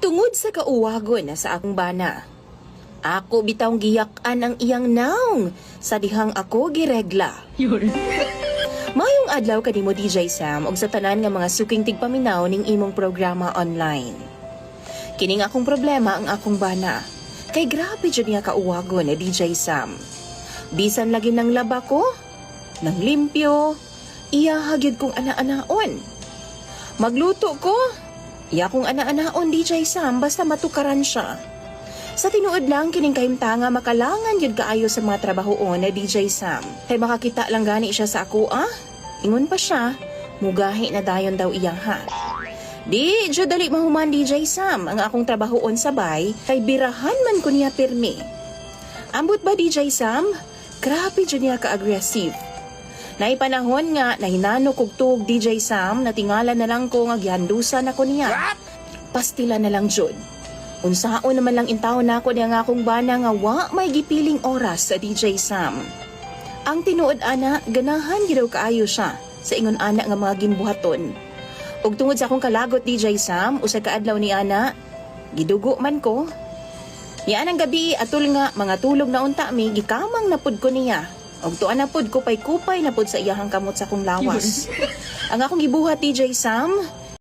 Tungod sa kauwagon na sa akong bana, ako bitawng giyak-an ang iyang naong sa dihang ako giregla. Mayong adlaw kanimo DJ Sam og sa tanan nga mga suking tigpaminaw ning imong programa online. Kining akong problema ang akong bana. Kay grabe jud nga kauwagon ni DJ Sam. Bisan lagi ng laba ko, nang limpyo, iya hagyod kong ana-anaon. Magluto ko, iya kong ana-anaon DJ Sam basta matukaran siya. Sa tinuod lang kining kahimtanga makalangan yun kaayo sa mga trabahoon na DJ Sam. Kay makakita lang gani siya sa ako Ingon pa siya, mugahi na dayon daw iyang Di, jud dali mahuman DJ Sam ang akong trabahoon sabay kay birahan man ko niya pirmi. Ambot ba DJ Sam? Grabe jud niya ka-aggressive. Naipanahon nga nahinano kog tuog DJ Sam na tingala na lang ko nga gihandusan ako niya. Pastila na lang jud. Unsaon naman lang intaw na ako niya nga akong bana nga wa may gipiling oras sa DJ Sam. Ang tinuod ana, ganahan gidaw kaayo siya sa ingon ana nga mga ginbuhaton. Ug tungod sa akong kalagot DJ Sam, usa ka adlaw ni ana, gidugo man ko. Yan ang gabi atul nga mga tulog na unta mi gikamang napud ko niya. Og tuan na pud kupay-kupay na pud sa iyahang kamot sa akong lawas. Ang akong gibuhat DJ Sam,